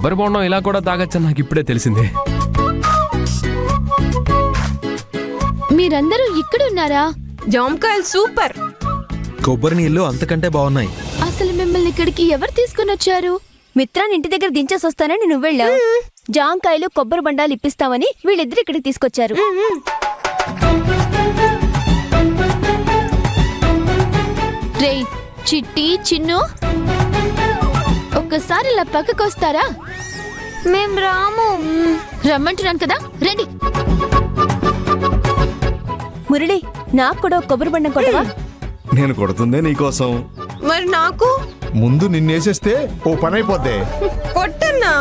కొబ్బరి బొండం ఇలా కూడా తాగొచ్చని నాకు ఇప్పుడే తెలిసిందే. మీరందరూ ఇక్కడ ఉన్నారా? జామకాయలు సూపర్. కొబ్బరి నీళ్ళు అంతకంటే బాగున్నాయి. అసలు మిమ్మల్ని ఇక్కడికి ఎవరు తీసుకుని వచ్చారు? మిత్రాన్ని ఇంటి దగ్గర దించేసి వస్తానని నువ్వెళ్ళావు. జాంకాయలు కొబ్బరి బండాలు ఇప్పిస్తామని వీళ్ళిద్దరు ఇక్కడికి తీసుకొచ్చారు. రేయ్ చిట్టి, చిన్ను, ఒక్కసారి ఇలా పక్కకొస్తారా? మేం రాము. రమ్మంటున్నాను కదా, రండి. మురళి, నాకు కూడా ఒక కొబ్బరి బండం కొట్టవా? నేను కొడుతుందే నీకోసం. మరి నాకు ముందు నిన్నేసేస్తే ఓ పని అయిపోద్ది. కొట్టన్నా.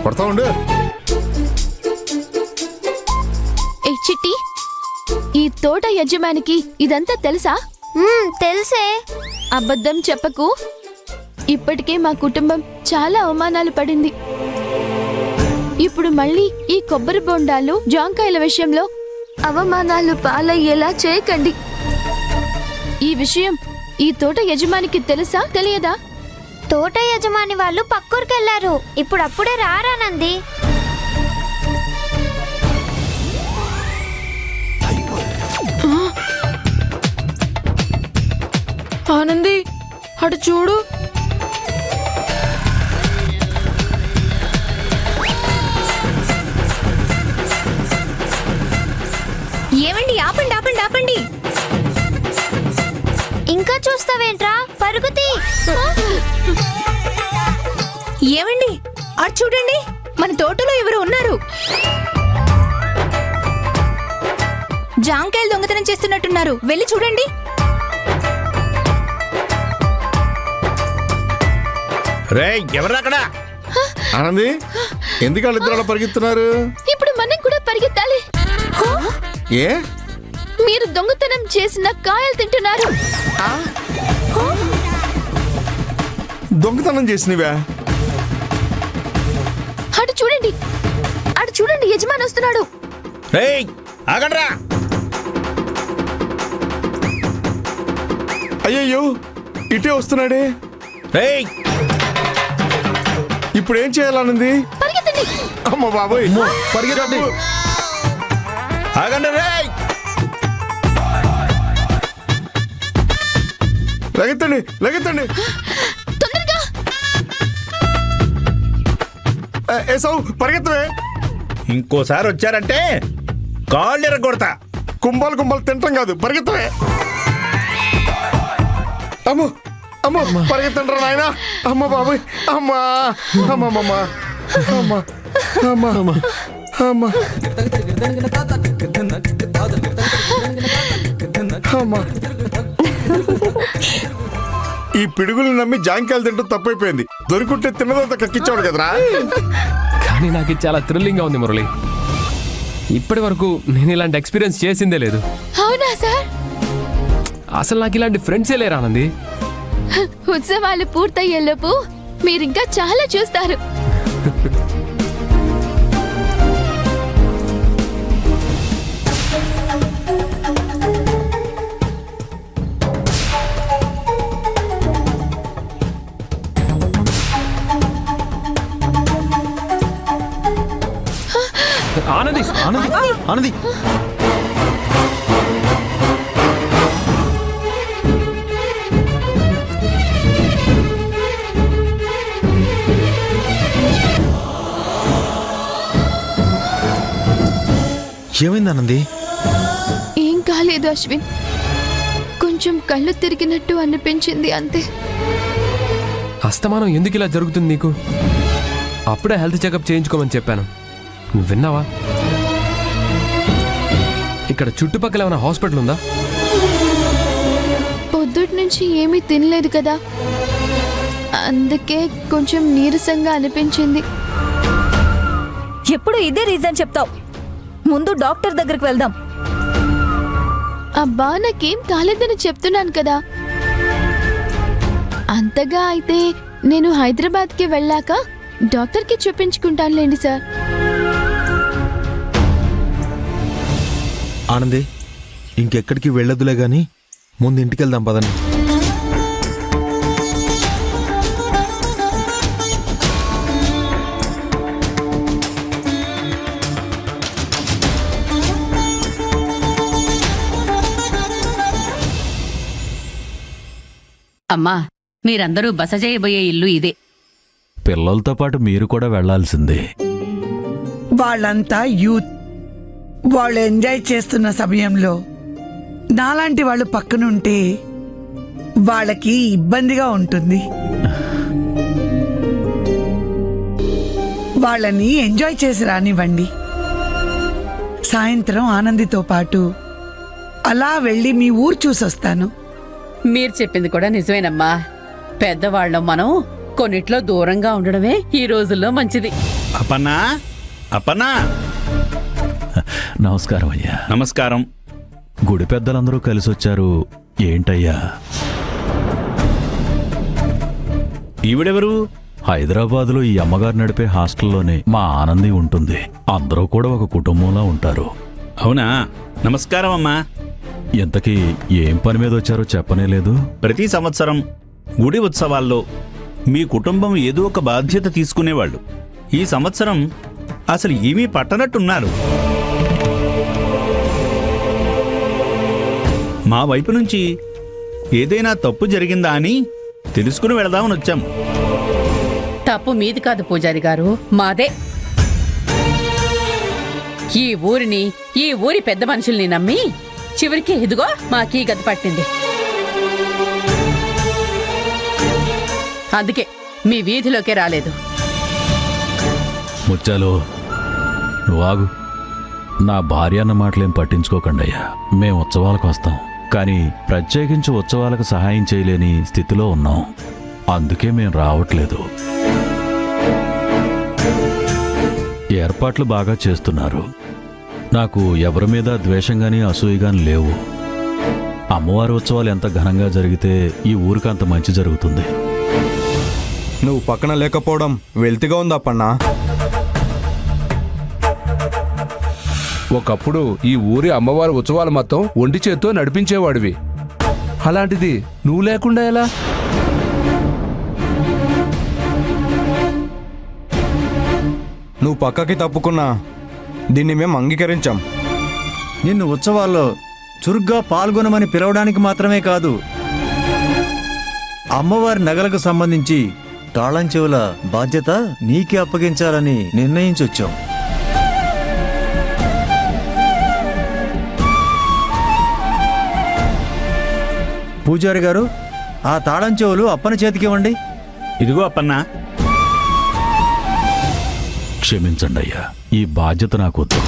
కొడతా ఉండు. ఏ చిట్టి, ఈ తోట యజమానికి ఇదంతా తెలుసా? తెలుసే. అబద్ధం చెప్పకు. ఇప్పటికే మా కుటుంబం చాలా అవమానాలు పడింది. ఇప్పుడు మళ్ళీ ఈ కొబ్బరి బొండాలు, జాంకాయల విషయంలో అవమానాలు పాలయ్యేలా చేయకండి. ఈ విషయం ఈ తోట యజమానికి తెలుసా, తెలియదా? తోట యజమాని వాళ్ళు పక్కూరికెళ్లారు. ఇప్పుడు అప్పుడే రారానంది. ఆనంది, అటు చూడు. ఏమండి, ఆపండి ఆపండి ఆపండి. ఇంకా చూస్తావేంట్రా, పరుగుతి. ఏమండి, అటు చూడండి, మన తోటలో ఎవరు ఉన్నారు. జాంకాయలు దొంగతనం చేస్తున్నట్టున్నారు, వెళ్ళి చూడండి. రేయ్, ఎవరు అక్కడ? ఆనంది, ఎందుకు వాళ్ళిద్దరు అలా పరిగెత్తున్నారు? ఇప్పుడు మనం కూడా పరిగెత్తాలి. ఏ? మీరు దొంగతనం చేసిన కాయలు తింటున్నారు. దొంగతనం చేసినవా? అటు చూడండి, అటు చూడండి, యజమాని వస్తున్నాడు. అయ్యయ్యో, ఇటే వస్తున్నాడే. ఇప్పుడు ఏం చేయాలనుంది? పరిగెత్తండి. అమ్మ బాబోయ్, పరిగెత్తండి. ఆగండి రే, లగెత్తండి లగెత్తండి. తొందరగా. ఏసౌ, పరిగెత్తవే. ఇంకోసారి వచ్చారంటే కాళ్ళు ఎరగొడతా. కుంభాలు కుంభాలు తింటాం కాదు, పరిగెత్తవే. అమ్మో అమ్మో, పరిగెత్తండి నాయన. అమ్మ బాబోయ్, అమ్మా అమ్మమ్మ, అమ్మ అమ్మ అమ్మ అమ్మ. ఈ పిడుగులు నమ్మి జాంకాయలు తింటూ తప్పైపోయింది. దొరికింటే తిన్నదంతా కక్కించాడు కదరా. కానీ నాకు ఇది చాలా థ్రిల్లింగ్ గా ఉంది మురళి. ఇప్పటి వరకు నేను ఇలాంటి ఎక్స్పీరియన్స్ చేసిందే లేదు. అవునా సార్? అసలు నాకు ఇలాంటి ఫ్రెండ్సే లేరు ఆనంది. ఉత్సవాలు పూర్తయ్యేలోపు మీరింకా చాలా చూస్తారు. ఆనంది ఆనంది ఆనంది, ఏమైంది ఆనంది? ఏం కాలేదు అశ్విన్, కొంచెం కళ్ళు తిరిగినట్టు అనిపించింది అంతే. అస్తమానం ఎందుకు ఇలా జరుగుతుంది నీకు? అప్పుడే హెల్త్ చెకప్ చేయించుకోమని చెప్పాను, నువ్వు విన్నావా? ఇక్కడ చుట్టుపక్కల ఏమైనా హాస్పిటల్ ఉందా? పొద్దుటి నుంచి ఏమీ తినలేదు కదా, అందుకే కొంచెం నీరసంగా అనిపించింది. ఎప్పుడు ఇదే రీజన్ చెప్తావు. ముందు డాక్టర్ దగ్గరికి వెళ్దాం. అబ్బా, నాకేం కాలేదని చెప్తున్నాను కదా. అంతగా అయితే నేను హైదరాబాద్కి వెళ్ళాక డాక్టర్కి చూపించుకుంటానులేండి సార్. ఆనంది, ఇంకెక్కడికి వెళ్ళదులే గాని ముందు ఇంటికి వెళ్దాం పదండి. అమ్మా మీరందరూ బస చేయబోయే ఇల్లు ఇదే. పిల్లలతో పాటు మీరు కూడా వెళ్లాల్సిందే. వాళ్ళంతా యూత్. వాళ్ళు ఎంజాయ్ చేస్తున్న సమయంలో నాలాంటి వాళ్ళు పక్కనుంటే వాళ్ళకి ఇబ్బందిగా ఉంటుంది. వాళ్ళని ఎంజాయ్ చేసి రానివ్వండి. సాయంత్రం ఆనందితో పాటు అలా వెళ్ళి మీ ఊరు చూసొస్తాను. మీరు చెప్పింది కూడా నిజమేనమ్మా. పెద్దవాళ్ళం మనం కొన్నిట్లో దూరంగా ఉండడమే ఈ రోజుల్లో మంచిది. అపన్నా అపన్నా నమస్కారం అయ్యా. నమస్కారం. గుడి పెద్దలందరూ కలిసొచ్చారు. ఏంటయ్యా? ఈవిడెవరు? హైదరాబాదులో ఈ అమ్మగారు నడిపే హాస్టల్లోనే మా ఆనంది ఉంటుంది. అందరూ కూడా ఒక కుటుంబంలా ఉంటారు. అవునా? నమస్కారం అమ్మా. ఇంతకీ ఏం పని మీద వచ్చారో చెప్పనే లేదు. ప్రతి సంవత్సరం గుడి ఉత్సవాల్లో మీ కుటుంబం ఏదో ఒక బాధ్యత తీసుకునేవాళ్ళు. ఈ సంవత్సరం అసలు ఏమీ పట్టనట్టున్నారు. మా వైపు నుంచి ఏదైనా తప్పు జరిగిందా అని తెలుసుకుని వెళదామని వచ్చాం. తప్పు మీది కాదు పూజారి గారు, మాదే. ఈ ఊరిని, ఈ ఊరి పెద్ద మనుషుల్ని నమ్మి చివరికి ఇదిగో మాకీ గది పట్టింది. అందుకే మీ వీధిలోకే రాలేదు. ముత్యాలు, నువ్వు ఆగు. నా భార్య అన్న మాటలేం పట్టించుకోకండి అయ్యా. మేం ఉత్సవాలకు వస్తాం, కానీ ప్రత్యేకించి ఉత్సవాలకు సహాయం చేయలేని స్థితిలో ఉన్నాం. అందుకే మేం రావట్లేదు. ఏర్పాట్లు బాగా చేస్తున్నారు. నాకు ఎవరి మీద ద్వేషంగాని అసూయగాని లేవు. అమ్మవారి ఉత్సవాలు ఎంత ఘనంగా జరిగితే ఈ ఊరికి అంత మంచి జరుగుతుంది. నువ్వు పక్కన లేకపోవడం వెల్తిగా ఉందప్పన్నా. ఒకప్పుడు ఈ ఊరి అమ్మవారి ఉత్సవాలు మొత్తం ఒంటి చేత్తో నడిపించేవాడివి. అలాంటిది నువ్వు లేకుండా ఎలా? నువ్వు పక్కకి తప్పుకున్నా దీన్ని మేము అంగీకరించాం. నిన్ను ఉత్సవాల్లో చురుగ్గా పాల్గొనమని పిలవడానికి మాత్రమే కాదు, అమ్మవారి నగలకు సంబంధించి తాళం చెవుల బాధ్యత నీకే అప్పగించాలని నిర్ణయించొచ్చాం. పూజారి గారు, ఆ తాళం చెవులు అప్పన చేతికివ్వండి. ఇదిగో అప్పన్నా. క్షమించండి అయ్యా, ఈ బాధ్యత నాకు వద్దు.